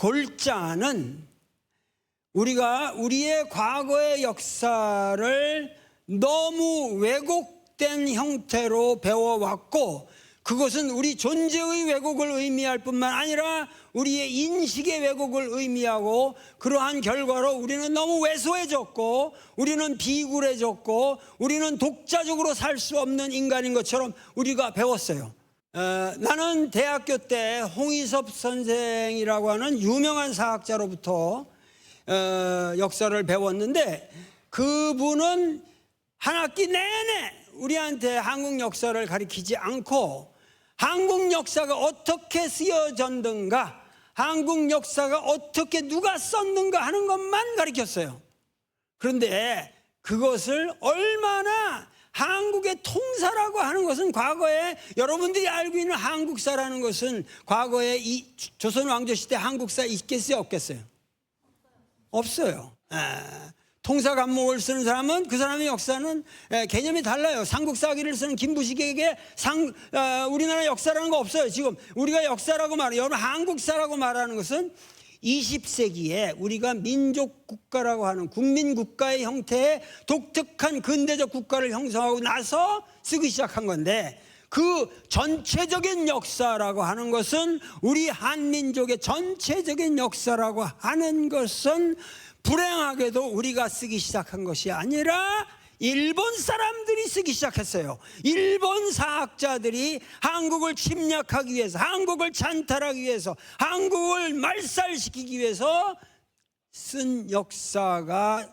골자는 우리가 우리의 과거의 역사를 너무 왜곡된 형태로 배워왔고, 그것은 우리 존재의 왜곡을 의미할 뿐만 아니라 우리의 인식의 왜곡을 의미하고, 그러한 결과로 우리는 너무 왜소해졌고, 우리는 비굴해졌고, 우리는 독자적으로 살 수 없는 인간인 것처럼 우리가 배웠어요. 나는 대학교 때 홍희섭 선생이라고 하는 유명한 사학자로부터 역사를 배웠는데, 그분은 한 학기 내내 우리한테 한국 역사를 가르치지 않고 한국 역사가 어떻게 쓰여졌는가, 한국 역사가 어떻게 누가 썼는가 하는 것만 가르쳤어요. 그런데 그것을 얼마나 한국의 통사라고 하는 것은, 과거에 여러분들이 알고 있는 한국사라는 것은 과거에 이 조선 왕조 시대 한국사 있겠어요, 없겠어요? 없어요. 통사 관목을 쓰는 사람은 그 사람의 역사는 개념이 달라요. 삼국사기를 쓰는 김부식에게 우리나라 역사라는 거 없어요. 지금 우리가 역사라고 말해요. 여러분, 한국사라고 말하는 것은 20세기에 우리가 민족 국가라고 하는 국민 국가의 형태의 독특한 근대적 국가를 형성하고 나서 쓰기 시작한 건데, 그 전체적인 역사라고 하는 것은, 우리 한민족의 전체적인 역사라고 하는 것은 불행하게도 우리가 쓰기 시작한 것이 아니라 일본 사람들이 쓰기 시작했어요. 일본 사학자들이 한국을 침략하기 위해서, 한국을 찬탈하기 위해서, 한국을 말살시키기 위해서 쓴 역사가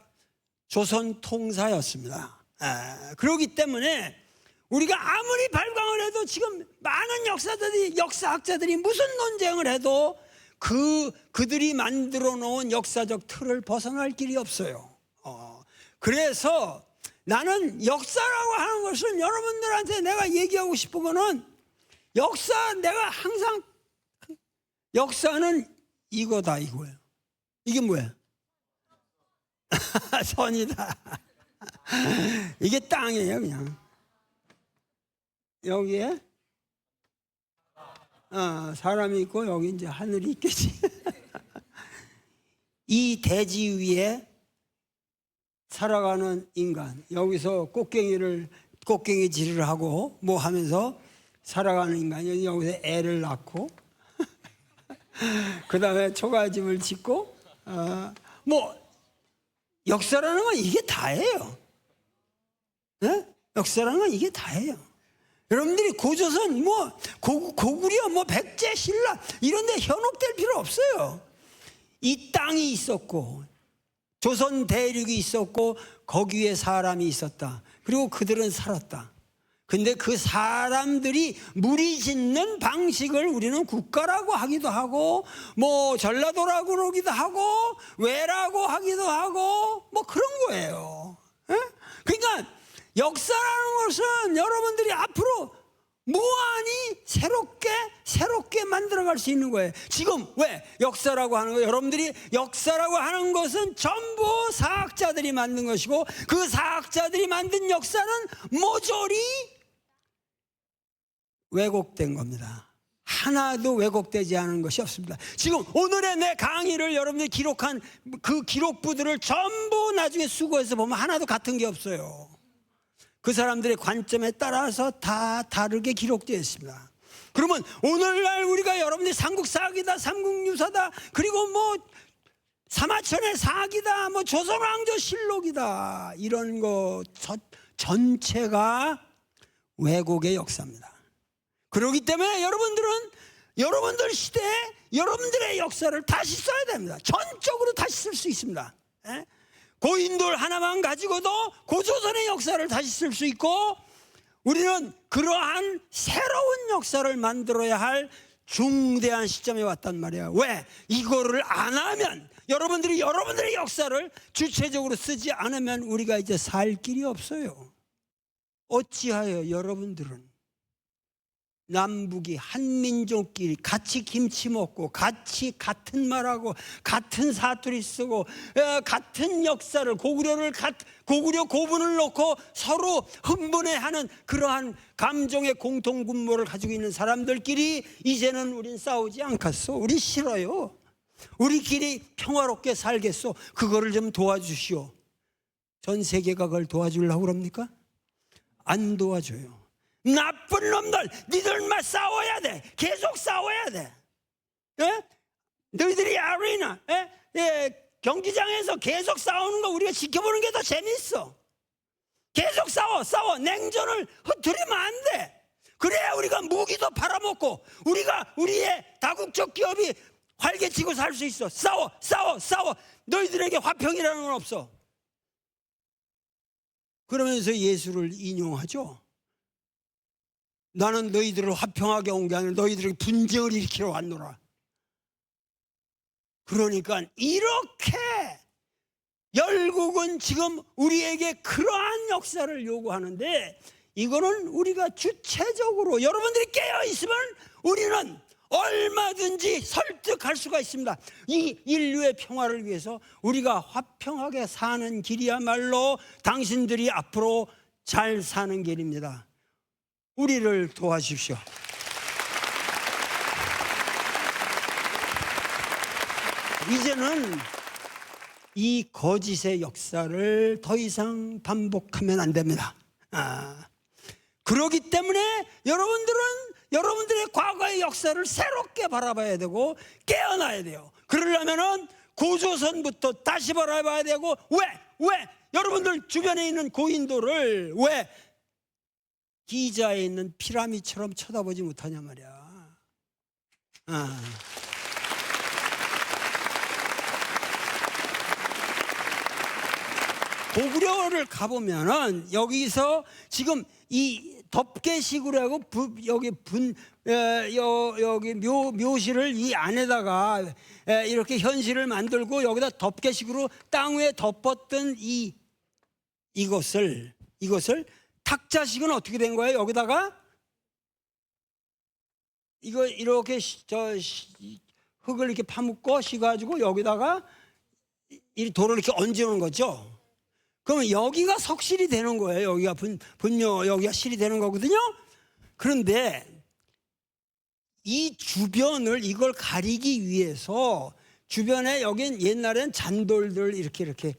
조선 통사였습니다. 그렇기 때문에 우리가 아무리 발광을 해도, 지금 많은 역사학자들이 무슨 논쟁을 해도 그들이 만들어 놓은 역사적 틀을 벗어날 길이 없어요. 그래서 나는 역사라고 하는 것은, 여러분들한테 내가 얘기하고 싶은 거는, 내가 항상 역사는 이거다, 이거예요. 이게 뭐예요? 선이다. 이게 땅이에요, 그냥. 여기에 사람이 있고, 여기 이제 하늘이 있겠지. 이 대지 위에 살아가는 인간, 여기서 꽃갱이질을 하고 뭐 하면서 살아가는 인간이 여기서 애를 낳고 그 다음에 초가집을 짓고, 뭐 역사라는 건 이게 다예요. 네? 역사라는 건 이게 다예요. 여러분들이 고조선, 뭐 고구려, 뭐 백제, 신라 이런 데 현혹될 필요 없어요. 이 땅이 있었고, 조선 대륙이 있었고, 거기에 사람이 있었다. 그리고 그들은 살았다. 근데 그 사람들이 무리짓는 방식을 우리는 국가라고 하기도 하고, 뭐 전라도라고 그러기도 하고, 왜라고 하기도 하고, 뭐 그런 거예요. 그러니까 역사라는 것은 여러분들이 앞으로 무한히 새롭게 만들어갈 수 있는 거예요. 지금 왜 역사라고 하는 거예요? 여러분들이 역사라고 하는 것은 전부 사학자들이 만든 것이고, 그 사학자들이 만든 역사는 모조리 왜곡된 겁니다. 하나도 왜곡되지 않은 것이 없습니다. 지금 오늘의 내 강의를 여러분들이 기록한 그 기록부들을 전부 나중에 수거해서 보면 하나도 같은 게 없어요. 그 사람들의 관점에 따라서 다 다르게 기록되어 있습니다. 그러면 오늘날 우리가 여러분들이 삼국사기다, 삼국유사다, 그리고 뭐 사마천의 사기다, 뭐 조선왕조실록이다, 이런 거 전체가 왜곡의 역사입니다. 그렇기 때문에 여러분들은 여러분들 시대에 여러분들의 역사를 다시 써야 됩니다. 전적으로 다시 쓸 수 있습니다. 고인돌 하나만 가지고도 고조선의 역사를 다시 쓸 수 있고, 우리는 그러한 새로운 역사를 만들어야 할 중대한 시점에 왔단 말이에요. 왜? 이거를 안 하면, 여러분들이 여러분들의 역사를 주체적으로 쓰지 않으면 우리가 이제 살 길이 없어요. 어찌하여 여러분들은 남북이 한민족끼리 같이 김치 먹고, 같이 같은 말하고, 같은 사투리 쓰고, 같은 역사를, 고구려 고분을 놓고 서로 흥분해하는 그러한 감정의 공통분모를 가지고 있는 사람들끼리 이제는 우린 싸우지 않겠소. 우리 싫어요. 우리끼리 평화롭게 살겠소. 그거를 좀 도와주시오. 전 세계가 그걸 도와주려고 그럽니까? 안 도와줘요. 나쁜 놈들, 니들만 싸워야 돼. 계속 싸워야 돼. 예? 너희들이 아리나, 경기장에서 계속 싸우는 거 우리가 지켜보는 게 더 재밌어. 계속 싸워. 냉전을 흐트리면 안 돼. 그래야 우리가 무기도 팔아먹고 우리의 다국적 기업이 활개치고 살 수 있어. 싸워. 너희들에게 화평이라는 건 없어. 그러면서 예수를 인용하죠. 나는 너희들을 화평하게 온 게 아니라 너희들에게 분쟁을 일으키러 왔노라. 그러니까 이렇게 열국은 지금 우리에게 그러한 역사를 요구하는데, 이거는 우리가 주체적으로 여러분들이 깨어있으면 우리는 얼마든지 설득할 수가 있습니다. 이 인류의 평화를 위해서 우리가 화평하게 사는 길이야말로 당신들이 앞으로 잘 사는 길입니다. 우리를 도와주십시오. 이제는 이 거짓의 역사를 더 이상 반복하면 안 됩니다. 그렇기 때문에 여러분들의 과거의 역사를 새롭게 바라봐야 되고 깨어나야 돼요. 그러려면은 고조선부터 다시 바라봐야 되고, 왜 여러분들 주변에 있는 고인돌을 왜 기자에 있는 피라미드처럼 쳐다보지 못하냐 말이야. 고구려를 가보면은 여기서 지금 이 덮개식으로 하고 여기 묘실을 이 안에다가 이렇게 현실을 만들고 여기다 덮개식으로 땅 위에 덮었던 이것을 탁자식은 어떻게 된 거예요? 여기다가 이거 이렇게 흙을 이렇게 파묻고 씌가지고 여기다가 이 돌을 이렇게 얹어놓은 거죠. 그러면 여기가 석실이 되는 거예요. 여기가 분묘, 여기가 실이 되는 거거든요. 그런데 이 주변을 이걸 가리기 위해서 주변에 여긴 옛날엔 잔돌들 이렇게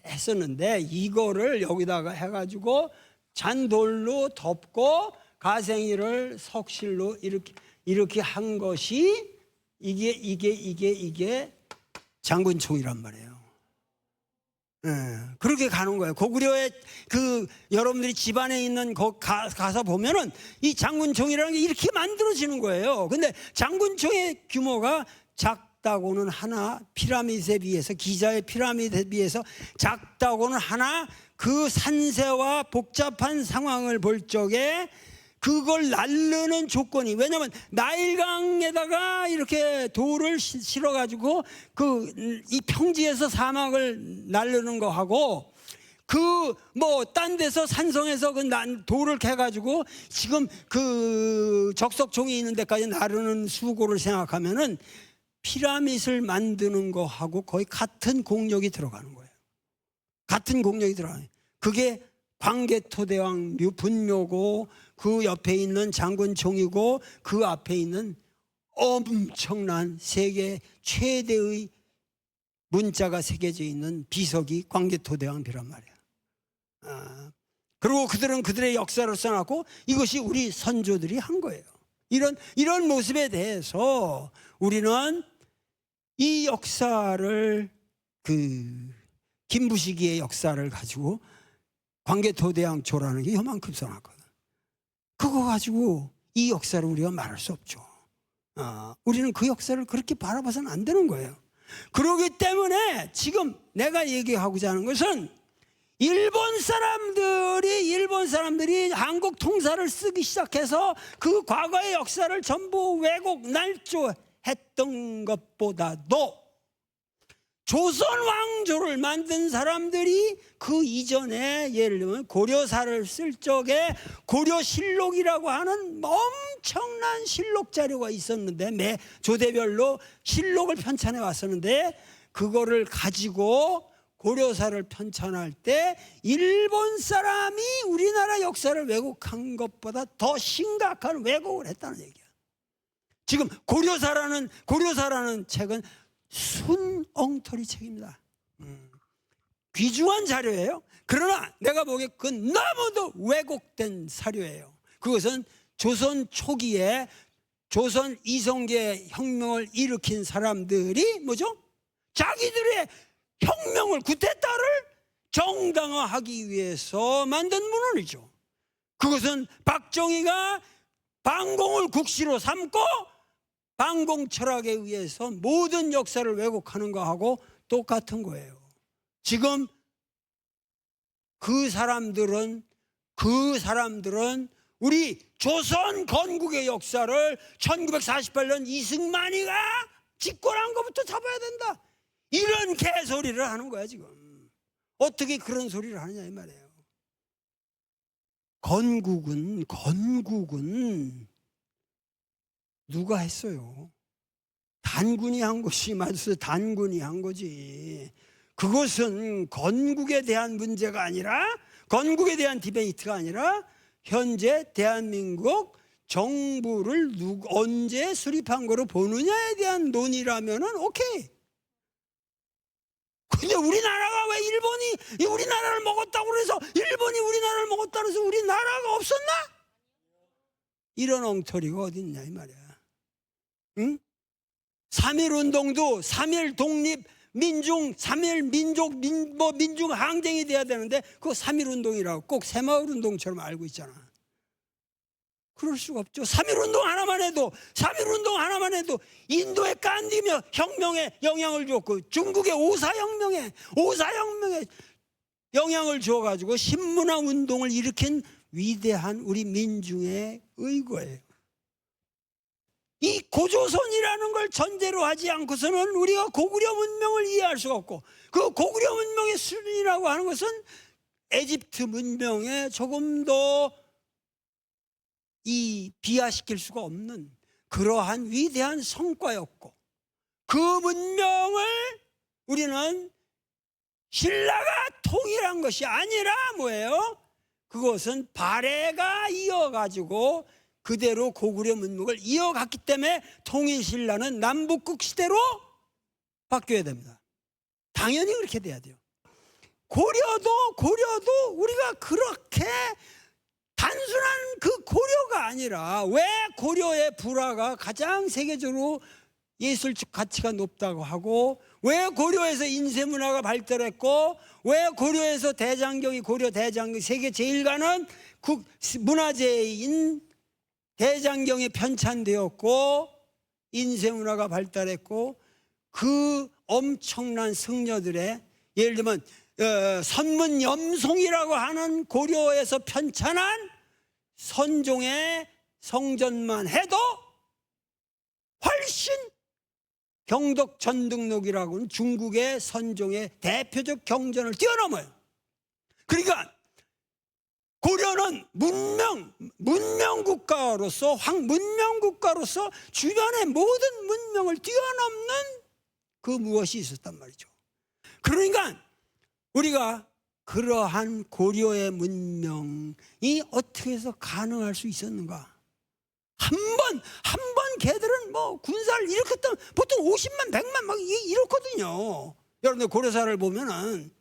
했었는데, 이거를 여기다가 해가지고 잔돌로 덮고 가생이를 석실로 이렇게 한 것이 이게 장군총이란 말이에요. 그렇게 가는 거예요. 고구려의 여러분들이 집안에 있는 가서 보면은 이 장군총이라는 게 이렇게 만들어지는 거예요. 근데 장군총의 규모가 작다고는 하나, 피라미드에 비해서, 기자의 피라미드에 비해서 작다고는 하나, 그 산세와 복잡한 상황을 볼 적에 그걸 날르는 조건이, 왜냐하면 나일강에다가 이렇게 돌을 실어가지고 이 평지에서 사막을 날르는 거하고 딴 데서 산성에서 돌을 캐가지고 지금 적석종이 있는 데까지 나르는 수고를 생각하면은 피라밋을 만드는 거하고 거의 같은 공력이 들어가는 거예요. 같은 공력이 들어가요. 그게 광개토대왕 분묘고, 그 옆에 있는 장군총이고, 그 앞에 있는 엄청난 세계 최대의 문자가 새겨져 있는 비석이 광개토대왕비란 말이야. 그리고 그들은 그들의 역사를 써놨고, 이것이 우리 선조들이 한 거예요. 이런 모습에 대해서 우리는 이 역사를, 김부시기의 역사를 가지고 광개토대왕조라는 게 요만큼 써놨거든. 그거 가지고 이 역사를 우리가 말할 수 없죠. 우리는 그 역사를 그렇게 바라봐서는 안 되는 거예요. 그렇기 때문에 지금 내가 얘기하고자 하는 것은, 일본 사람들이 한국 통사를 쓰기 시작해서 그 과거의 역사를 전부 왜곡 날조했던 것보다도 조선 왕조를 만든 사람들이 그 이전에, 예를 들면 고려사를 쓸 적에 고려실록이라고 하는 엄청난 실록 자료가 있었는데, 매 조대별로 실록을 편찬해 왔었는데, 그거를 가지고 고려사를 편찬할 때 일본 사람이 우리나라 역사를 왜곡한 것보다 더 심각한 왜곡을 했다는 얘기야. 지금 고려사라는 책은 순엉터리 책입니다. 귀중한 자료예요. 그러나 내가 보기에 그건 너무도 왜곡된 사료예요. 그것은 조선 초기에 조선 이성계 혁명을 일으킨 사람들이 뭐죠? 자기들의 혁명을 쿠데타를 정당화하기 위해서 만든 문헌이죠. 그것은 박정희가 반공을 국시로 삼고 반공 철학에 의해서 모든 역사를 왜곡하는 거하고 똑같은 거예요. 지금 그 사람들은 우리 조선 건국의 역사를 1948년 이승만이가 집권한 것부터 잡아야 된다, 이런 개소리를 하는 거야. 지금 어떻게 그런 소리를 하느냐 이 말이에요. 건국은 누가 했어요? 단군이 한 것이 맞아서 단군이 한 거지. 그것은 건국에 대한 문제가 아니라, 건국에 대한 디베이트가 아니라 현재 대한민국 정부를 언제 수립한 거로 보느냐에 대한 논의라면은 오케이. 근데 우리나라가 왜 일본이 우리나라를 먹었다고 그래서 일본이 우리나라를 먹었다고 해서 우리나라가 없었나? 이런 엉터리가 어디 있냐 이 말이야. 응? 3.1운동도 3.1 독립 민중, 3.1 민중 항쟁이 돼야 되는데 그거 3.1운동이라고 꼭 새마을운동처럼 알고 있잖아. 그럴 수가 없죠. 3.1운동 하나만 해도 인도의 간디며 혁명에 영향을 줬고 중국의 오사혁명에 영향을 줘가지고 신문화운동을 일으킨 위대한 우리 민중의 의거예요. 이 고조선이라는 걸 전제로 하지 않고서는 우리가 고구려 문명을 이해할 수가 없고, 그 고구려 문명의 수준이라고 하는 것은 에집트 문명에 조금 더 비하시킬 수가 없는 그러한 위대한 성과였고, 그 문명을 우리는 신라가 통일한 것이 아니라 뭐예요? 그것은 발해가 이어가지고 그대로 고구려 문명을 이어갔기 때문에 통일신라는 남북국 시대로 바뀌어야 됩니다. 당연히 그렇게 돼야 돼요. 고려도 우리가 그렇게 단순한 그 고려가 아니라, 왜 고려의 불화가 가장 세계적으로 예술적 가치가 높다고 하고, 왜 고려에서 인쇄문화가 발달했고, 왜 고려에서 고려 대장경이 세계 제일 가는 문화재인 대장경에 편찬되었고 인쇄문화가 발달했고, 그 엄청난 승려들의, 예를 들면 선문염송이라고 하는 고려에서 편찬한 선종의 성전만 해도 훨씬 경덕 전등록이라고는 중국의 선종의 대표적 경전을 뛰어넘어요. 그러니까 고려는 문명국가로서 주변의 모든 문명을 뛰어넘는 그 무엇이 있었단 말이죠. 그러니까 우리가 그러한 고려의 문명이 어떻게 해서 가능할 수 있었는가? 한 번 걔들은 뭐 군사를 일으켰던, 보통 50만 100만 막 이렇거든요. 여러분들 고려사를 보면은.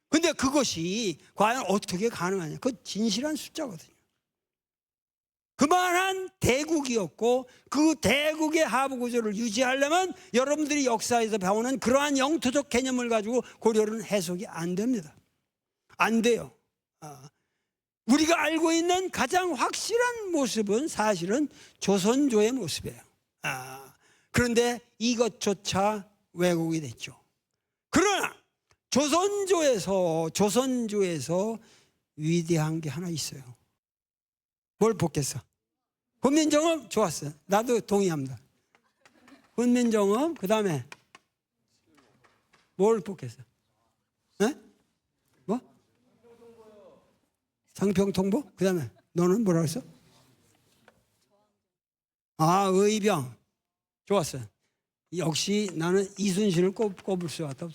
근데 그것이 과연 어떻게 가능하냐? 그건 진실한 숫자거든요. 그만한 대국이었고, 그 대국의 하부 구조를 유지하려면 여러분들이 역사에서 배우는 그러한 영토적 개념을 가지고 고려는 해석이 안 됩니다. 안 돼요. 우리가 알고 있는 가장 확실한 모습은 사실은 조선조의 모습이에요. 그런데 이것조차 왜곡이 됐죠. 그러나 조선조에서 위대한 게 하나 있어요. 뭘 뽑겠어? 훈민정음 좋았어요. 나도 동의합니다. 훈민정음, 그 다음에 뭘 뽑겠어? 에? 뭐? 상평통보? 그 다음에 너는 뭐라고 했어? 의병. 좋았어요. 역시 나는 이순신을 꼽을 수 없다.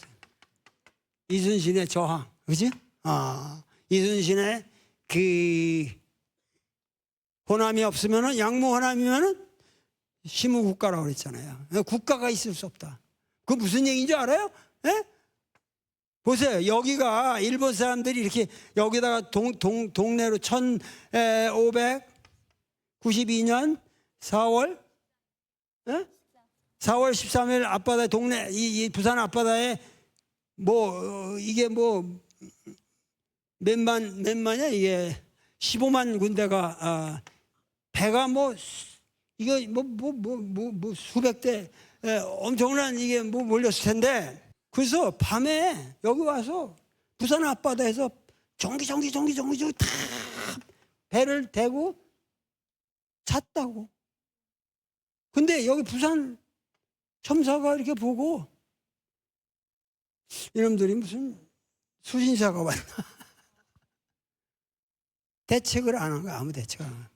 이순신의 저항, 그지? 이순신의 그 호남이 없으면은, 양무 호남이면은 시무국가라고 그랬잖아요. 국가가 있을 수 없다. 그 무슨 얘기인 줄 알아요? 예? 보세요. 여기가 일본 사람들이 이렇게 여기다가 동네로 1592년 4월 4월 13일 앞바다에 동네 이 부산 앞바다에 이게 몇만이야 이게 15만 군대가 배가 이거 수백 대 엄청난 이게 몰렸을 텐데 그래서 밤에 여기 와서 부산 앞바다에서 정기 다 배를 대고 잤다고. 근데 여기 부산 첨사가 이렇게 보고 이놈들이 무슨 수신사가 왔나 대책을 안 한 거야. 아무 대책 안 한 거야.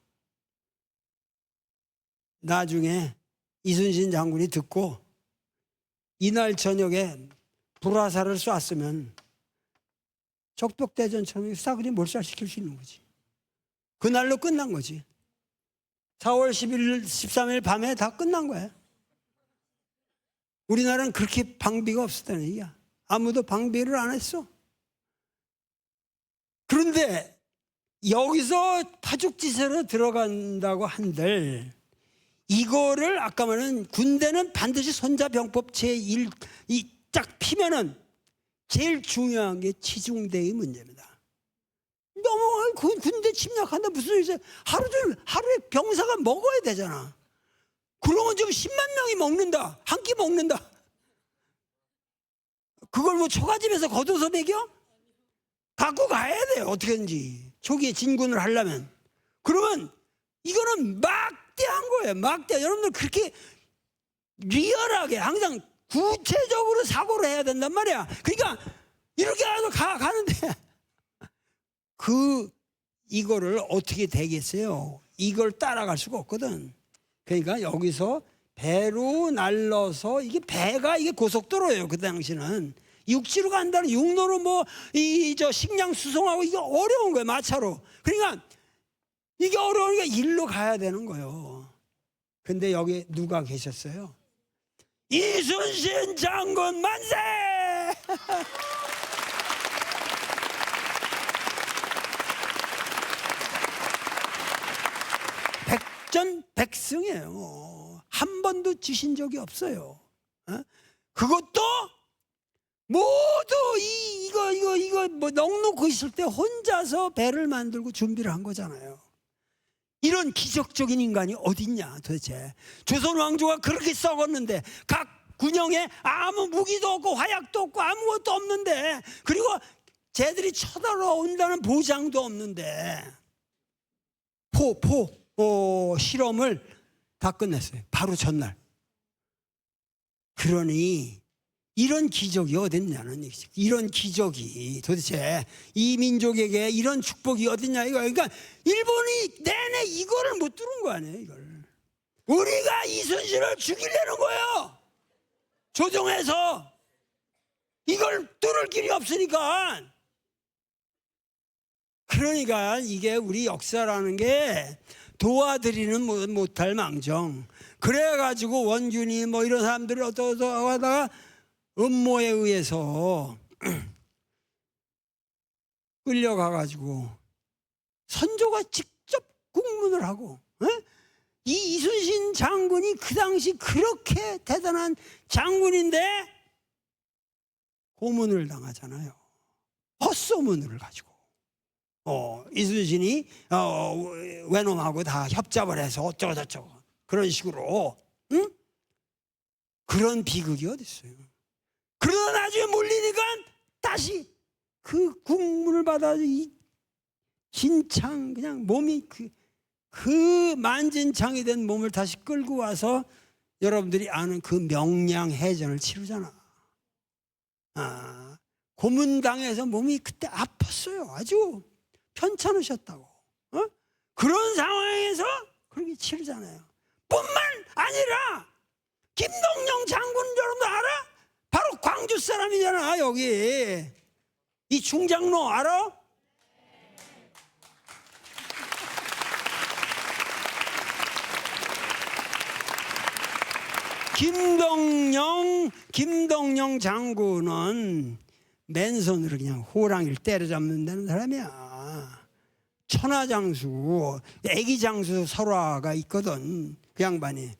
나중에 이순신 장군이 듣고 이날 저녁에 불화살을 쐈으면 적벽대전처럼 싸그리 몰살시킬 수 있는 거지. 그날로 끝난 거지. 4월 11일 13일 밤에 다 끝난 거야. 우리나라는 그렇게 방비가 없었다는 얘기야. 아무도 방비를 안 했어. 그런데 여기서 파죽지세로 들어간다고 한들 이거를 아까 말한 군대는 반드시 손자병법 제1 딱 피면은 제일 중요한 게 치중대의 문제입니다. 너무 군대 침략한다 무슨 이제 하루에 병사가 먹어야 되잖아. 그러면 지금 10만 명이 먹는다. 한 끼 먹는다. 그걸 초가집에서 걷어서 먹여? 갖고 가야 돼요. 어떻게든지 초기에 진군을 하려면. 그러면 이거는 막대한 거예요. 막대. 여러분들 그렇게 리얼하게 항상 구체적으로 사고를 해야 된단 말이야. 그러니까 이렇게 해서 가는데 이거를 어떻게 되겠어요? 이걸 따라갈 수가 없거든. 그러니까 여기서 배로 날라서 이게 배가 이게 고속도로예요. 그 당시는 육지로 간다는 육로로 식량 수송하고 이게 어려운 거예요. 마차로. 그러니까 이게 어려우니까 일로 가야 되는 거예요. 근데 여기 누가 계셨어요? 이순신 장군 만세! 백전백승이에요. 한 번도 지신 적이 없어요. 그것도 모두 이거 넉놓고 있을 때 혼자서 배를 만들고 준비를 한 거잖아요. 이런 기적적인 인간이 어딨냐 도대체. 조선 왕조가 그렇게 썩었는데 각 군영에 아무 무기도 없고 화약도 없고 아무것도 없는데 그리고 쟤들이 쳐들어온다는 보장도 없는데 실험을 다 끝냈어요. 바로 전날. 그러니 이런 기적이 어딨냐는 얘기죠. 이런 기적이 도대체 이 민족에게 이런 축복이 어딨냐 이거. 그러니까 일본이 내내 이거를 못 뚫은 거 아니에요. 이걸 우리가 이순신을 죽이려는 거예요. 조정해서 이걸 뚫을 길이 없으니까. 그러니까 이게 우리 역사라는 게 도와드리는 못할 망정. 그래가지고 원균이 이런 사람들이 어떠서 하다가 음모에 의해서 끌려가가지고 선조가 직접 국문을 하고 이 이순신 장군이 그 당시 그렇게 대단한 장군인데 고문을 당하잖아요. 헛소문을 가지고 이순신이 외놈하고 다 협잡을 해서 어쩌고 저쩌고 그런 식으로 그런 비극이 어디 있어요. 그러다 나중에 몰리니까 다시 그 국문을 받아 진창 그냥 몸이 그 만진창이 된 몸을 다시 끌고 와서 여러분들이 아는 그 명량해전을 치르잖아. 고문당해서 몸이 그때 아팠어요. 아주 편찮으셨다고. 그런 상황에서 그렇게 치르잖아요. 뿐만 아니라 김동영 장군 여러분들 알아? 바로 광주 사람이잖아. 여기 이 중장로 알아? 김동영 장군은 맨손으로 그냥 호랑이를 때려잡는다는 사람이야. 천하장수, 애기장수 설화가 있거든. 그 양반이.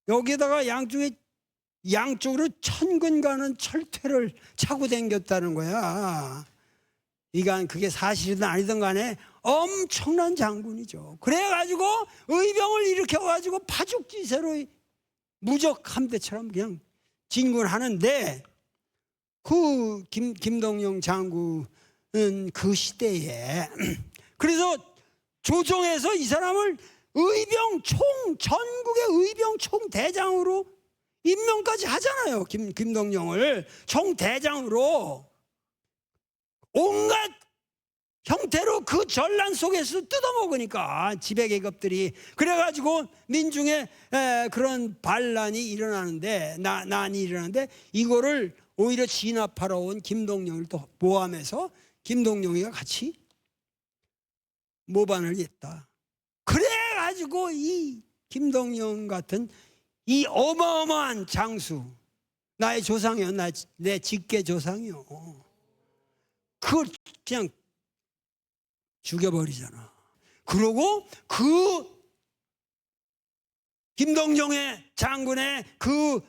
여기다가 양쪽으로 천근 가는 철퇴를 차고 댕겼다는 거야. 이건 그게 사실이든 아니든 간에 엄청난 장군이죠. 그래가지고 의병을 일으켜가지고 파죽지세로 무적 함대처럼 그냥 진군하는데, 그 김동영 장군은 그 시대에 그래서 조정에서 이 사람을 전국의 의병 총대장으로 임명까지 하잖아요. 김동영을 총대장으로. 온갖 형태로 그 전란 속에서 뜯어먹으니까 지배계급들이. 그래가지고 민중의 그런 반란이 일어나는데, 난이 일어나는데, 이거를 오히려 진압하러 온 김동영을 또 모함해서 김동영이가 같이 모반을 했다. 그래가지고 이 김동영 같은 이 어마어마한 장수, 나의 조상이요, 내 직계 조상이요, 그걸 그냥 죽여버리잖아. 그러고 그 김동영의 장군의 그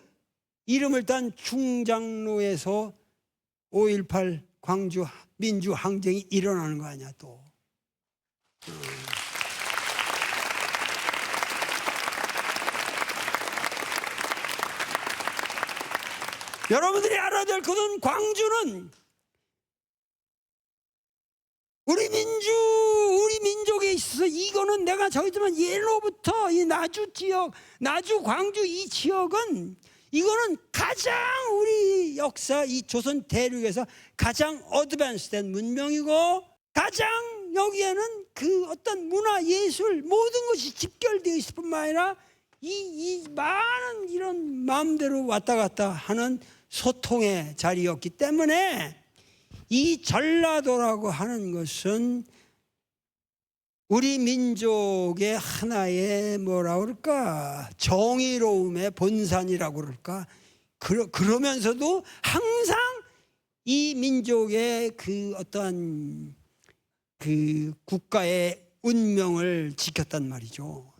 이름을 딴 충장로에서 5.18 광주 민주항쟁이 일어나는 거 아니야 또. 여러분들이 알아야 될 것은, 광주는 우리 민족에 있어서, 이거는 내가 저기지만 예로부터 이 나주 지역, 나주 광주 이 지역은, 이거는 가장 우리 역사, 이 조선 대륙에서 가장 어드밴스된 문명이고, 가장 여기에는 그 어떤 문화, 예술 모든 것이 집결되어 있을 뿐만 아니라 이 많은 이런 마음대로 왔다 갔다 하는 소통의 자리였기 때문에, 이 전라도라고 하는 것은 우리 민족의 하나의 뭐라 그럴까, 정의로움의 본산이라고 그럴까. 그러면서도 항상 이 민족의 그 어떠한 그 국가의 운명을 지켰단 말이죠.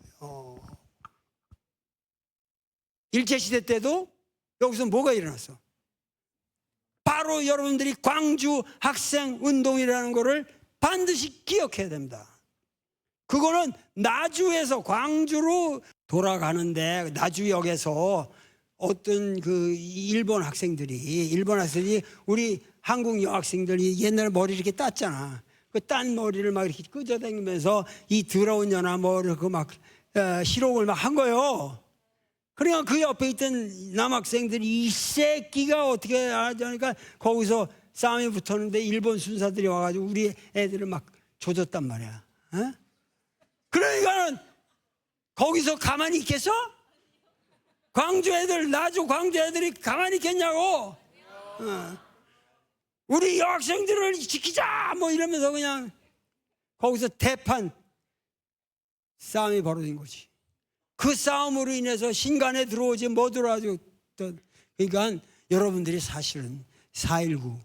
일제시대 때도 여기서 뭐가 일어났어? 바로 여러분들이 광주 학생 운동이라는 것을 반드시 기억해야 됩니다. 그거는 나주에서 광주로 돌아가는데, 나주역에서 어떤 그 일본 학생들이 우리 한국 여학생들이 옛날에 머리 이렇게 땄잖아. 그 딴 머리를 막 이렇게 끄져다니면서 이 더러운 년아 뭐를 그 막 희롱을 막 한 거예요. 그러니까 그 옆에 있던 남학생들이 이 새끼가 어떻게 하자니까 거기서 싸움이 붙었는데, 일본 순사들이 와가지고 우리 애들을 막 조졌단 말이야. 그러니까는 거기서 가만히 있겠어? 나주 광주 애들이 가만히 있겠냐고. 우리 여학생들을 지키자 뭐 이러면서 그냥 거기서 대판 싸움이 벌어진 거지. 그 싸움으로 인해서 신간에 들어오지 뭐 들어가지고. 그러니까 여러분들이 사실은 4.19,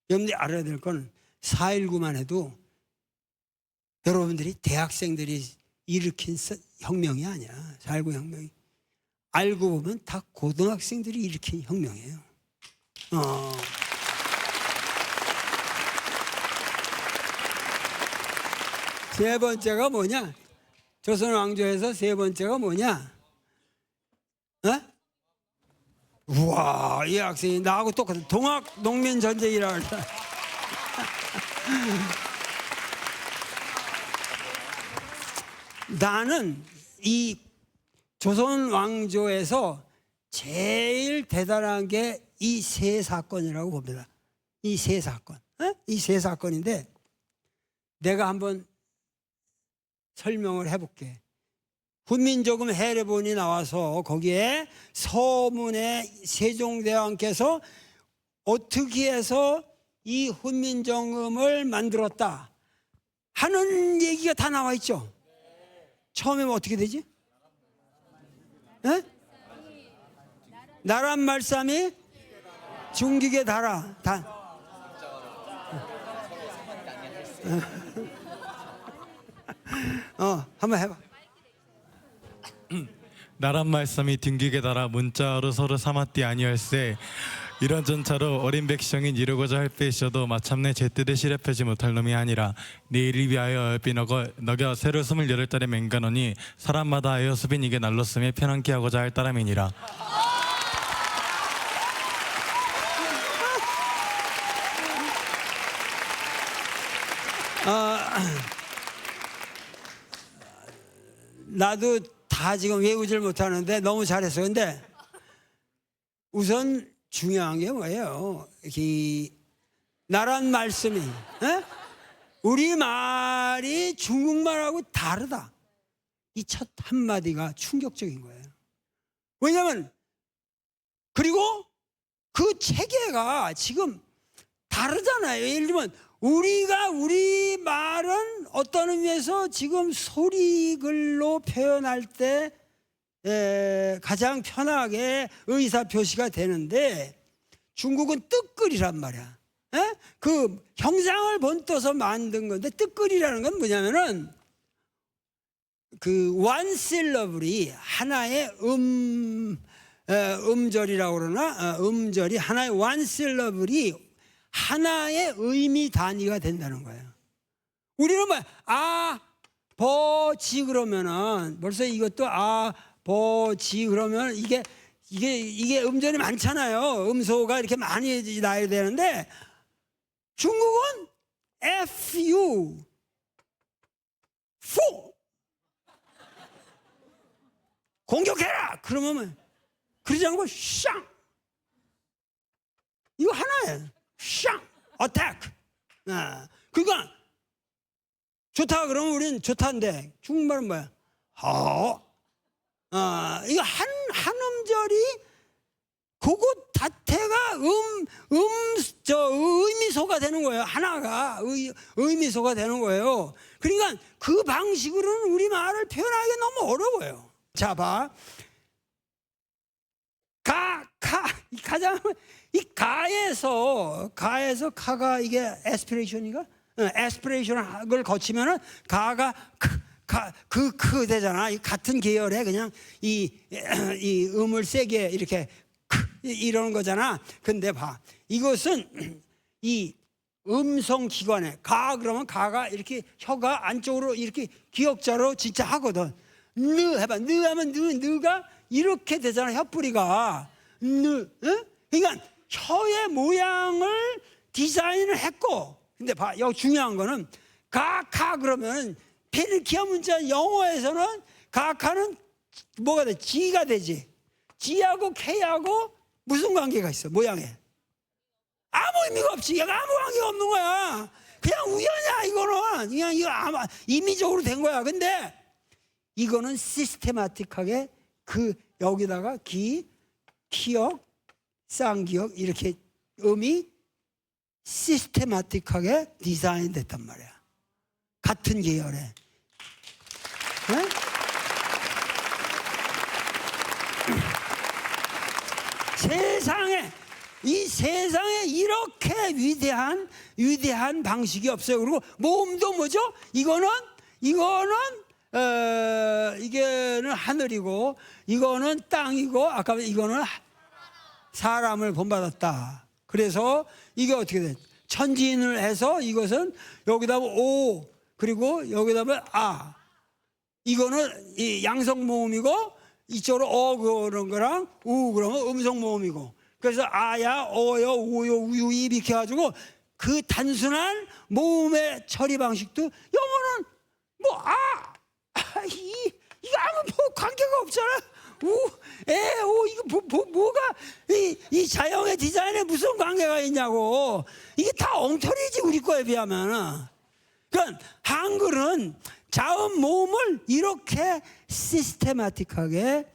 여러분들이 알아야 될 건 4.19만 해도 여러분들이 대학생들이 일으킨 혁명이 아니야. 4.19 혁명이. 알고 보면 다 고등학생들이 일으킨 혁명이에요. 세 번째가 뭐냐? 조선 왕조에서 세 번째가 뭐냐? 우와, 이 학생이 나하고 똑같은 동학 농민 전쟁이라고 할까? 나는 이 조선 왕조에서 제일 대단한 게 이 세 사건이라고 봅니다. 이 세 사건. 이 세 사건인데 내가 한번 설명을 해볼게. 훈민조금 해례본이 나와서 거기에 서문에 세종대왕께서 어떻게 해서 이 훈민정음을 만들었다 하는 얘기가 다 나와 있죠. 처음에 어떻게 되지? 에? 나란 말씀이 중기게 달아. 한번 해봐. 나란 말씀이 딩기게 달아 문자로 서로 삼았디 아니할세. 이런 전차로 어린 백성인 이루고자 할 빼셔도 마침내 제 뜻에 실합하지 못할 놈이 아니라 네 이를 위하여 얼핏 너겨 새로 28달에 맹가노니 사람마다 하여 수빈 이게 날로쓰며 편안케 하고자 할 따름이니라. 나도 다 지금 외우질 못하는데 너무 잘했어. 근데 우선 중요한 게 뭐예요? 나란 말씀이 우리 말이 중국말하고 다르다. 이 첫 한마디가 충격적인 거예요. 왜냐하면 그리고 그 체계가 지금 다르잖아요. 예를 들면 우리 말은 어떤 의미에서 지금 소리글로 표현할 때 가장 편하게 의사 표시가 되는데 중국은 뜨글이란 말이야. 그 형상을 본떠서 만든 건데 뜨글이라는 건 뭐냐면은 그 one syllable이 하나의 음절이라고 그러나 음절이 하나의 one syllable이 하나의 의미 단위가 된다는 거예요. 우리는 뭐 버지 그러면은 벌써 이것도 버지 그러면 이게 음절이 많잖아요. 음소가 이렇게 많이 나야 되는데 중국은 fu 푸 공격해라 그러면 그러지 않고 샹 이거 하나예요. 샹 어택. 그러니까 좋다 그러면 우리는 좋다인데 중국말은 뭐야? 이거 한 음절이 그거 자체가 의미소가 되는 거예요. 하나가 의미소가 되는 거예요. 그러니까 그 방식으로는 우리 말을 표현하기 너무 어려워요. 자, 봐. 가장 이 가에서 카가 이게 에스피레이션인가? 에스피레이션을 거치면은 가가 크 되잖아. 같은 계열에 그냥 이 음을 세게 이렇게 이러는 거잖아. 근데 봐, 이것은 이 음성 기관에 그러면 가가 이렇게 혀가 안쪽으로 이렇게 기역자로 진짜 하거든. 느 해봐. 느 하면 느가 이렇게 되잖아. 혀뿌리가 그러니까 혀의 모양을 디자인을 했고, 근데 봐, 여기 중요한 거는 카 그러면 페르키아 문자 영어에서는 카는 뭐가 돼? 지가 되지. 지하고 K하고 무슨 관계가 있어? 모양에 아무 의미가 없지. 얘가 아무 관계가 없는 거야. 그냥 우연이야. 이거는 그냥 이거 아마 임의적으로 된 거야. 근데 이거는 시스테마틱하게 여기다가 기역, 쌍기역 이렇게 음이 시스테마틱하게 디자인 됐단 말이야. 같은 계열에. 네? 이 세상에 이렇게 위대한 방식이 없어요. 그리고 모음도 뭐죠? 이거는 하늘이고 이거는 땅이고 아까 이거는 사람을 본받았다. 그래서 이게 어떻게 돼? 천지인을 해서 이것은 여기다 오 그리고 여기다 이거는 이 양성 모음이고 이쪽으로 그런 거랑 우 그러면 음성 모음이고 그래서 아야 어여 우요 우유 이렇게 해가지고 그 단순한 모음의 처리 방식도 영어는 이거 아무 관계가 없잖아. 이거 뭐가 이 자연의 디자인에 무슨 관계가 있냐고. 이게 다 엉터리지 우리 거에 비하면. 그러니까 한글은 자음 모음을 이렇게 시스테마틱하게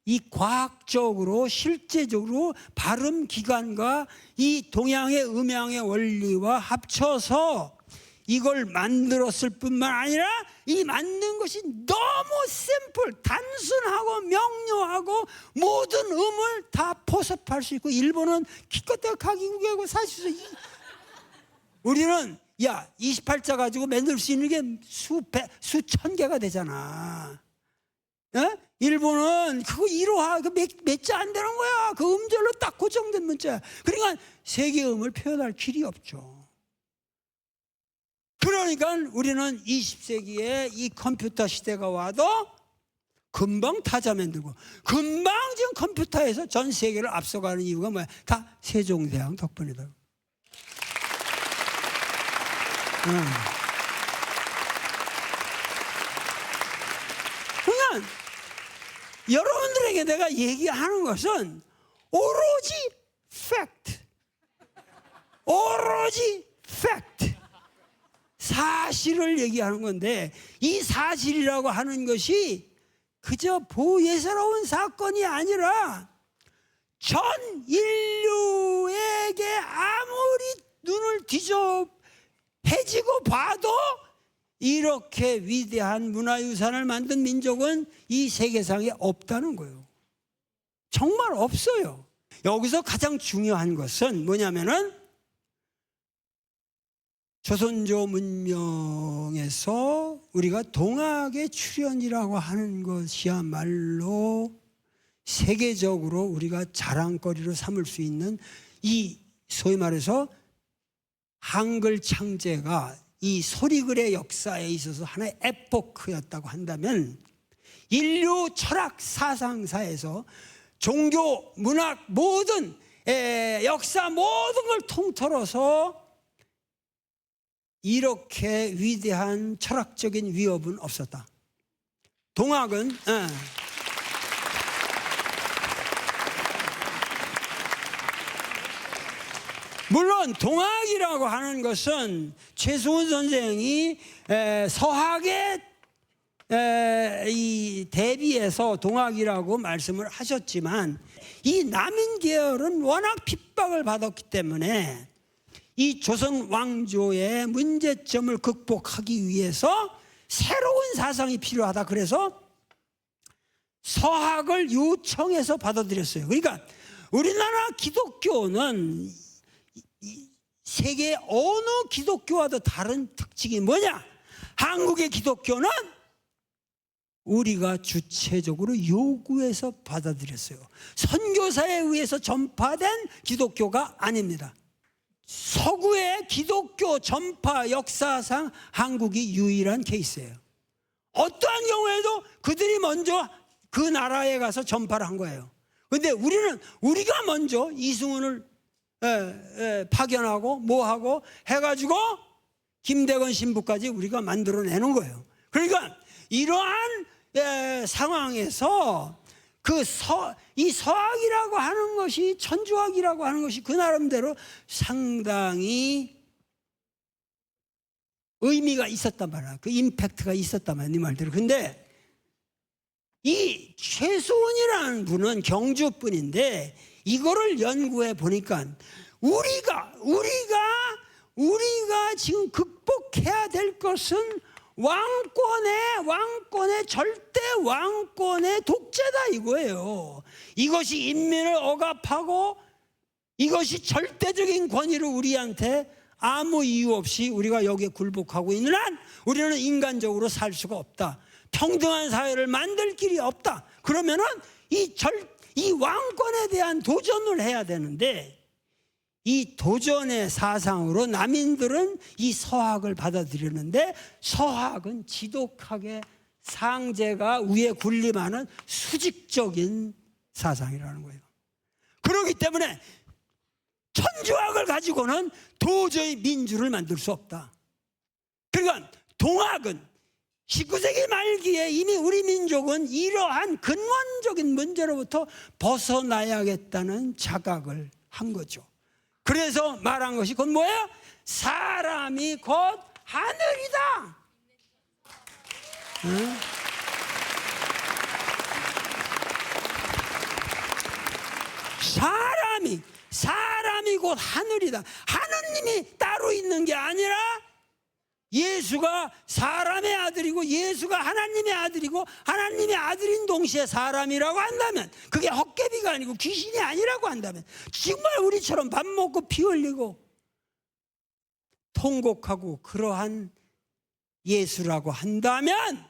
이 과학적으로 실제적으로 발음 기관과 이 동양의 음양의 원리와 합쳐서 이걸 만들었을 뿐만 아니라 이 만든 것이 너무 샘플, 단순하고 명료하고 모든 음을 다 포섭할 수 있고, 일본은 기껏해야 가기국이고 사실 우리는 28자 가지고 만들 수 있는 게 수천 개가 되잖아. 일본은 그거 1호화 몇 자 안 되는 거야. 그 음절로 딱 고정된 문자야. 그러니까 세계음을 표현할 길이 없죠. 그러니까 우리는 20세기에 이 컴퓨터 시대가 와도 금방 타자 만들고, 금방 지금 컴퓨터에서 전 세계를 앞서가는 이유가 뭐야? 다 세종대왕 덕분이다. 그러니까 여러분들에게 내가 얘기하는 것은 오로지 팩트, 오로지 팩트, 사실을 얘기하는 건데, 이 사실이라고 하는 것이 그저 보예스러운 사건이 아니라 전 인류에게 아무리 눈을 뒤져 해지고 봐도 이렇게 위대한 문화유산을 만든 민족은 이 세계상에 없다는 거예요. 정말 없어요. 여기서 가장 중요한 것은 뭐냐면은, 조선조 문명에서 우리가 동학의 출현이라고 하는 것이야말로 세계적으로 우리가 자랑거리로 삼을 수 있는, 이 소위 말해서 한글 창제가 이 소리글의 역사에 있어서 하나의 에포크였다고 한다면, 인류 철학 사상사에서 종교, 문학, 모든 역사 모든 걸 통틀어서 이렇게 위대한 철학적인 위협은 없었다. 동학은 물론 동학이라고 하는 것은 최승훈 선생이 서학에 이 대비해서 동학이라고 말씀을 하셨지만, 이 남인 계열은 워낙 핍박을 받았기 때문에 이 조선 왕조의 문제점을 극복하기 위해서 새로운 사상이 필요하다. 그래서 서학을 요청해서 받아들였어요. 그러니까 우리나라 기독교는 세계 어느 기독교와도 다른 특징이 뭐냐? 한국의 기독교는 우리가 주체적으로 요구해서 받아들였어요. 선교사에 의해서 전파된 기독교가 아닙니다. 서구의 기독교 전파 역사상 한국이 유일한 케이스예요. 어떠한 경우에도 그들이 먼저 그 나라에 가서 전파를 한 거예요. 그런데 우리가 먼저 이승훈을 파견하고 뭐하고 해가지고 김대건 신부까지 우리가 만들어내는 거예요. 그러니까 이러한 상황에서 이 서학이라고 하는 것이, 천주학이라고 하는 것이 그 나름대로 상당히 의미가 있었단 말이야. 그 임팩트가 있었단 말이야, 네 말대로. 근데 이 최수훈이라는 분은 경주 분인데, 이거를 연구해 보니까 우리가 지금 극복해야 될 것은 왕권의 절대 왕권의 독재다 이거예요. 이것이 인민을 억압하고 이것이 절대적인 권위를 우리한테 아무 이유 없이 우리가 여기에 굴복하고 있는 한 우리는 인간적으로 살 수가 없다. 평등한 사회를 만들 길이 없다. 그러면은 이 왕권에 대한 도전을 해야 되는데, 이 도전의 사상으로 남인들은 이 서학을 받아들이는데, 서학은 지독하게 상제가 위에 군림하는 수직적인 사상이라는 거예요. 그렇기 때문에 천주학을 가지고는 도저히 민주를 만들 수 없다. 그러니까 동학은 19세기 말기에 이미 우리 민족은 이러한 근원적인 문제로부터 벗어나야겠다는 자각을 한 거죠. 그래서 말한 것이 곧 뭐예요? 사람이 곧 하늘이다. 응? 사람이 곧 하늘이다. 하느님이 따로 있는 게 아니라 예수가 사람의 아들이고 예수가 하나님의 아들이고 하나님의 아들인 동시에 사람이라고 한다면, 그게 헛개비가 아니고 귀신이 아니라고 한다면, 정말 우리처럼 밥 먹고 피 흘리고 통곡하고 그러한 예수라고 한다면,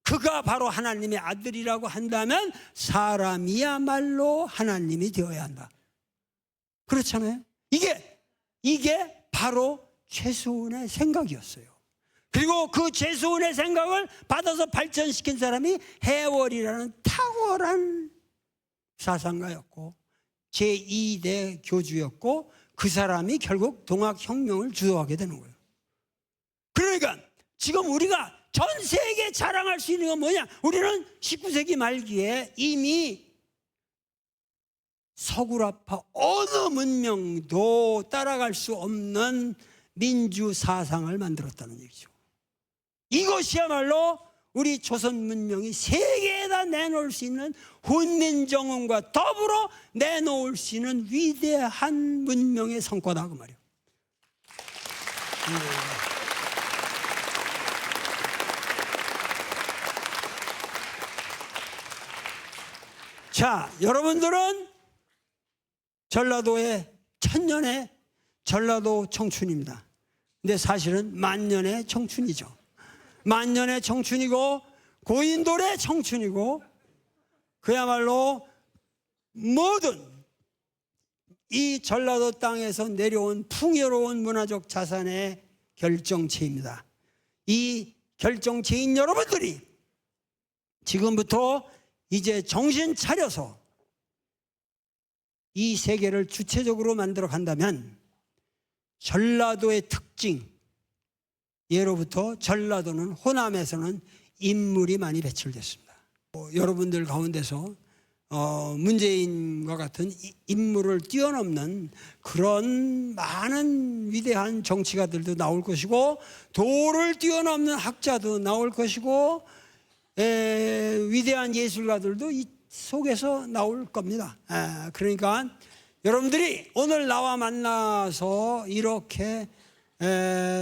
그가 바로 하나님의 아들이라고 한다면 사람이야말로 하나님이 되어야 한다. 그렇잖아요. 이게 바로 최소원의 생각이었어요. 그리고 그 최소원의 생각을 받아서 발전시킨 사람이 해월이라는 탁월한 사상가였고 제2대 교주였고, 그 사람이 결국 동학혁명을 주도하게 되는 거예요. 그러니까 지금 우리가 전 세계에 자랑할 수 있는 건 뭐냐? 우리는 19세기 말기에 이미 서구라파 어느 문명도 따라갈 수 없는 민주 사상을 만들었다는 얘기죠. 이것이야말로 우리 조선 문명이 세계에다 내놓을 수 있는 훈민정음과 더불어 내놓을 수 있는 위대한 문명의 성과다 그 말이에요. 자, 여러분들은 전라도의 천년의 전라도 청춘입니다. 근데 사실은 만년의 청춘이죠. 만년의 청춘이고 고인돌의 청춘이고, 그야말로 모든 이 전라도 땅에서 내려온 풍요로운 문화적 자산의 결정체입니다. 이 결정체인 여러분들이 지금부터 이제 정신 차려서 이 세계를 주체적으로 만들어 간다면, 전라도의 특징, 예로부터 전라도는 호남에서는 인물이 많이 배출됐습니다. 여러분들 가운데서 문재인과 같은 인물을 뛰어넘는 그런 많은 위대한 정치가들도 나올 것이고, 도를 뛰어넘는 학자도 나올 것이고, 위대한 예술가들도 이 속에서 나올 겁니다. 그러니까 여러분들이 오늘 나와 만나서 이렇게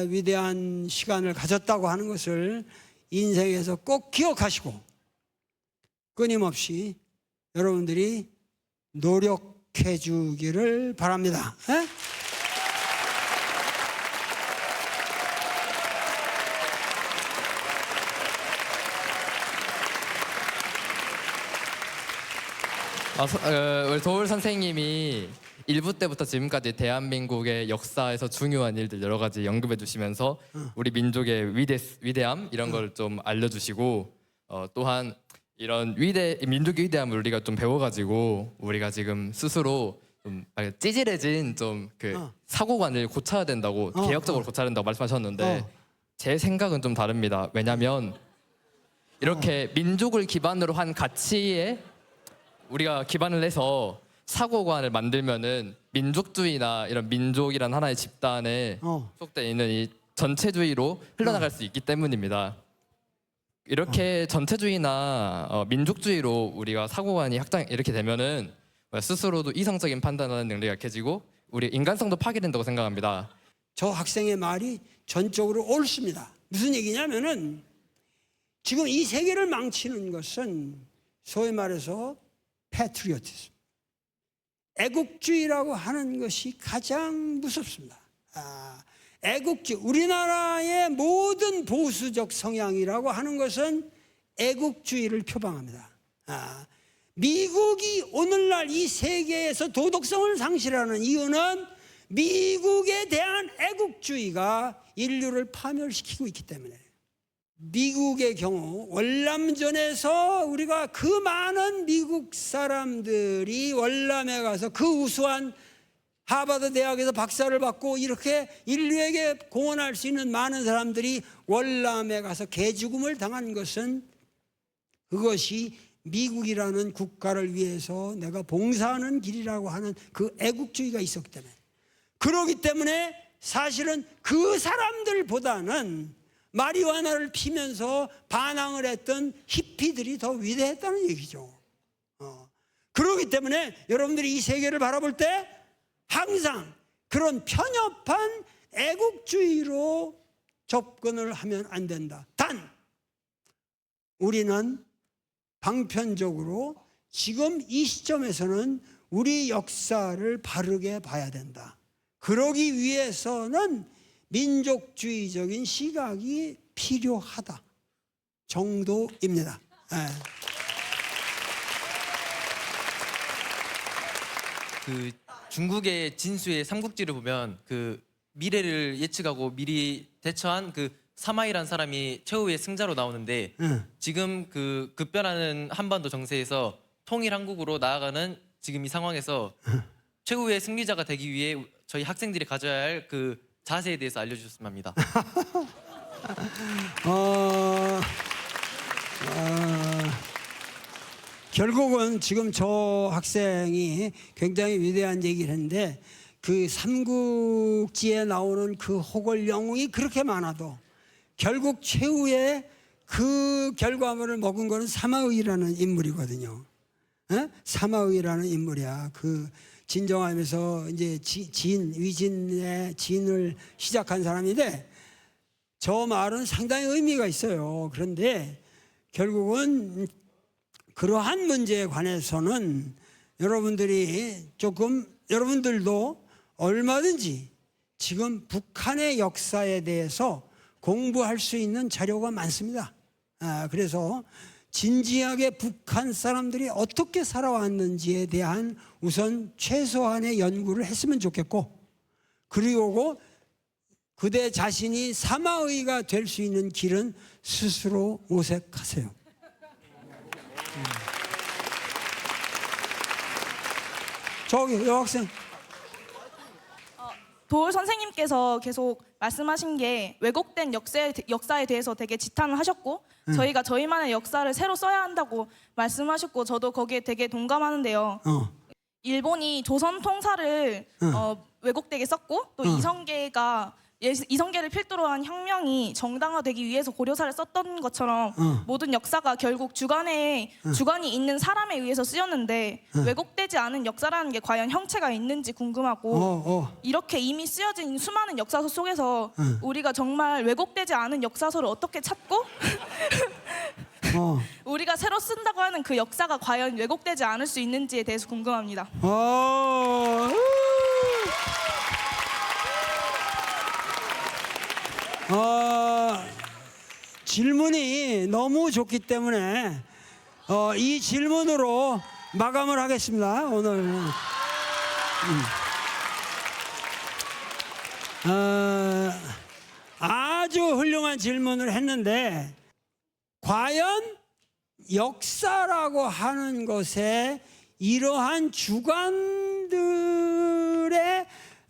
위대한 시간을 가졌다고 하는 것을 인생에서 꼭 기억하시고, 끊임없이 여러분들이 노력해 주기를 바랍니다. 우리 도울 선생님이 1부 때부터 지금까지 대한민국의 역사에서 중요한 일들 여러 가지 언급해 주시면서 우리 민족의 위대함 이런 걸 좀 알려주시고, 또한 이런 민족의 위대함을 우리가 좀 배워가지고 우리가 지금 스스로 좀 찌질해진 좀 그 사고관을 고쳐야 된다고, 개혁적으로 고쳐야 된다고 말씀하셨는데 제 생각은 좀 다릅니다. 왜냐하면 이렇게 민족을 기반으로 한 가치에 우리가 기반을 해서 사고관을 만들면은 민족주의나 이런 민족이란 하나의 집단에 속돼 있는 이 전체주의로 흘러나갈 수 있기 때문입니다. 이렇게 전체주의나 민족주의로 우리가 사고관이 이렇게 되면은 스스로도 이성적인 판단하는 능력이 약해지고 우리 인간성도 파괴된다고 생각합니다. 저 학생의 말이 전적으로 옳습니다. 무슨 얘기냐면은 지금 이 세계를 망치는 것은 소위 말해서 패트리어티즘, 애국주의라고 하는 것이 가장 무섭습니다. 애국주의, 우리나라의 모든 보수적 성향이라고 하는 것은 애국주의를 표방합니다. 미국이 오늘날 이 세계에서 도덕성을 상실하는 이유는 미국에 대한 애국주의가 인류를 파멸시키고 있기 때문에. 미국의 경우 월남전에서 우리가 그 많은 미국 사람들이 월남에 가서 그 우수한 하버드 대학에서 박사를 받고 이렇게 인류에게 공헌할 수 있는 많은 사람들이 월남에 가서 개죽음을 당한 것은, 그것이 미국이라는 국가를 위해서 내가 봉사하는 길이라고 하는 그 애국주의가 있었기 때문에. 그렇기 때문에 사실은 그 사람들보다는 마리화나를 피면서 반항을 했던 히피들이 더 위대했다는 얘기죠. 그렇기 때문에 여러분들이 이 세계를 바라볼 때 항상 그런 편협한 애국주의로 접근을 하면 안 된다. 단 우리는 방편적으로 지금 이 시점에서는 우리 역사를 바르게 봐야 된다. 그러기 위해서는 민족주의적인 시각이 필요하다 정도입니다. 네. 그 중국의 진수의 삼국지를 보면 그 미래를 예측하고 미리 대처한 그 사마이란 사람이 최후의 승자로 나오는데 지금 그 급변하는 한반도 정세에서 통일 한국으로 나아가는 지금 이 상황에서 최후의 승리자가 되기 위해 저희 학생들이 가져야 할 그 자세에 대해서 알려주셨으면 합니다. 결국은 지금 저 학생이 굉장히 위대한 얘기를 했는데 그 삼국지에 나오는 그 호걸 영웅이 그렇게 많아도 결국 최후의 그 결과물을 먹은 거는 사마의라는 인물이거든요. 에? 사마의라는 인물이야. 그 진정하면서 이제 위진의 진을 시작한 사람인데 저 말은 상당히 의미가 있어요. 그런데 결국은 그러한 문제에 관해서는 여러분들도 얼마든지 지금 북한의 역사에 대해서 공부할 수 있는 자료가 많습니다. 그래서 진지하게 북한 사람들이 어떻게 살아왔는지에 대한 우선 최소한의 연구를 했으면 좋겠고, 그리고 그대 자신이 사마의가 될 수 있는 길은 스스로 모색하세요. 저기 여학생. 도울 선생님께서 계속 말씀하신 게 왜곡된 역사에 대해서 되게 지탄을 하셨고 저희가 저희만의 역사를 새로 써야 한다고 말씀하셨고 저도 거기에 되게 동감하는데요. 일본이 조선 통사를 왜곡되게 썼고 또 이성계를 필두로 한 혁명이 정당화되기 위해서 고려사를 썼던 것처럼 모든 역사가 결국 주관이 있는 사람에 의해서 쓰였는데 왜곡되지 않은 역사라는 게 과연 형체가 있는지 궁금하고 이렇게 이미 쓰여진 수많은 역사서 속에서 우리가 정말 왜곡되지 않은 역사서를 어떻게 찾고 우리가 새로 쓴다고 하는 그 역사가 과연 왜곡되지 않을 수 있는지에 대해서 궁금합니다. 질문이 너무 좋기 때문에 이 질문으로 마감을 하겠습니다. 오늘 아주 훌륭한 질문을 했는데 과연 역사라고 하는 것에 이러한 주관들의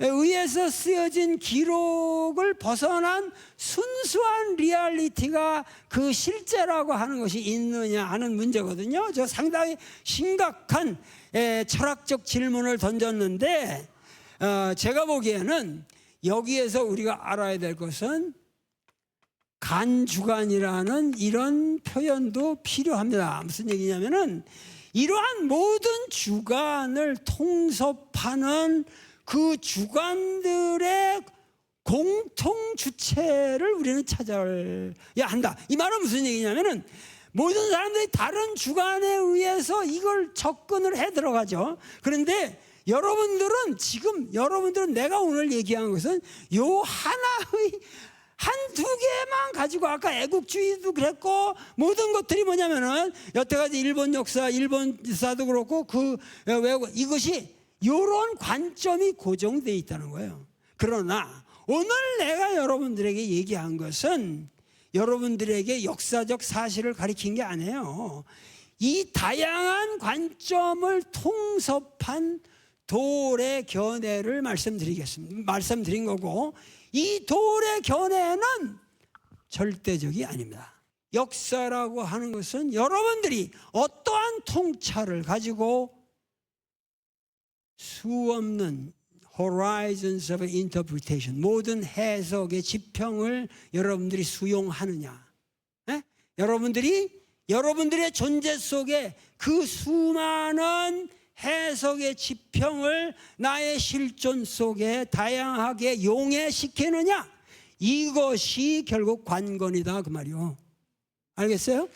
의해서 쓰여진 기록을 벗어난 순수한 리얼리티가 그 실제라고 하는 것이 있느냐 하는 문제거든요. 저 상당히 심각한 철학적 질문을 던졌는데 제가 보기에는 여기에서 우리가 알아야 될 것은 간주관이라는 이런 표현도 필요합니다. 무슨 얘기냐면은 이러한 모든 주관을 통섭하는 그 주관들의 공통 주체를 우리는 찾아야 한다. 이 말은 무슨 얘기냐면은 모든 사람들이 다른 주관에 의해서 이걸 접근을 해 들어가죠. 그런데 여러분들은 내가 오늘 얘기한 것은 요 하나의 한두 개만 가지고 아까 애국주의도 그랬고 모든 것들이 뭐냐면은 여태까지 일본 역사, 일본사도 그렇고 이것이 이런 관점이 고정되어 있다는 거예요. 그러나 오늘 내가 여러분들에게 얘기한 것은 여러분들에게 역사적 사실을 가리킨 게 아니에요. 이 다양한 관점을 통섭한 도울의 견해를 말씀드린 거고 이 도울의 견해는 절대적이 아닙니다. 역사라고 하는 것은 여러분들이 어떠한 통찰을 가지고 수없는 horizons of interpretation, 모든 해석의 지평을 여러분들이 수용하느냐. 여러분들의 존재 속에 그 수많은 해석의 지평을 나의 실존 속에 다양하게 용해시키느냐. 이것이 결국 관건이다 그 말이요. 알겠어요?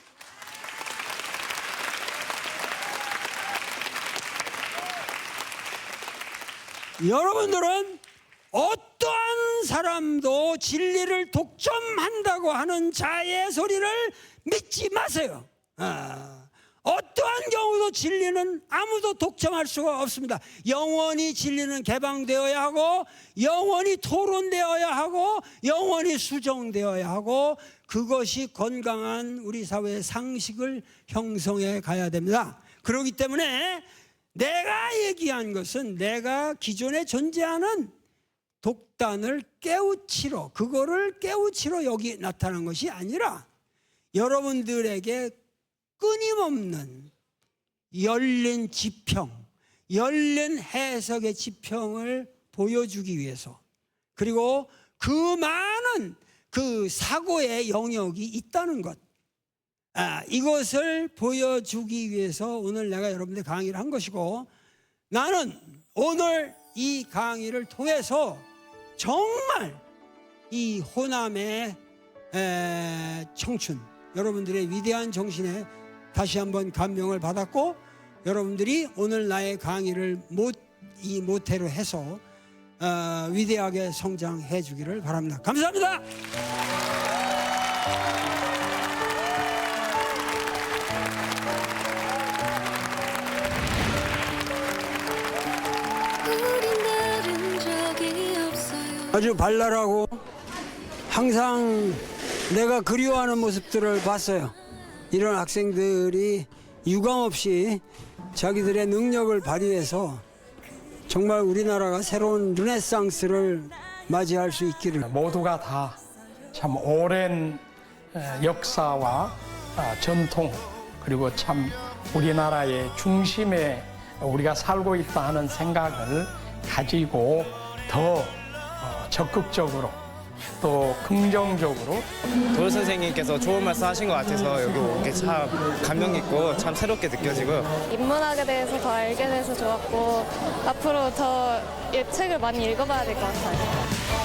여러분들은 어떠한 사람도 진리를 독점한다고 하는 자의 소리를 믿지 마세요. 어떠한 경우도 진리는 아무도 독점할 수가 없습니다. 영원히 진리는 개방되어야 하고, 영원히 토론되어야 하고, 영원히 수정되어야 하고, 그것이 건강한 우리 사회의 상식을 형성해 가야 됩니다. 그렇기 때문에 내가 얘기한 것은 내가 기존에 존재하는 독단을 깨우치러, 그거를 깨우치러 여기 나타난 것이 아니라 여러분들에게 끊임없는 열린 지평, 열린 해석의 지평을 보여주기 위해서, 그리고 그 많은 그 사고의 영역이 있다는 것, 이것을 보여주기 위해서 오늘 내가 여러분들 강의를 한 것이고, 나는 오늘 이 강의를 통해서 정말 이 호남의 청춘, 여러분들의 위대한 정신에 다시 한번 감명을 받았고, 여러분들이 오늘 나의 강의를 이 모태로 해서 위대하게 성장해 주기를 바랍니다. 감사합니다. 아주 발랄하고 항상 내가 그리워하는 모습들을 봤어요. 이런 학생들이 유감없이 자기들의 능력을 발휘해서 정말 우리나라가 새로운 르네상스를 맞이할 수 있기를. 모두가 다 참 오랜 역사와 전통, 그리고 참 우리나라의 중심에 우리가 살고 있다 하는 생각을 가지고 더 적극적으로 또 긍정적으로. 도울 선생님께서 좋은 말씀 하신 것 같아서 여기 오게 참 감명 깊고 참 새롭게 느껴지고, 인문학에 대해서 더 알게 돼서 좋았고, 앞으로 더 책을 많이 읽어봐야 될 것 같아요.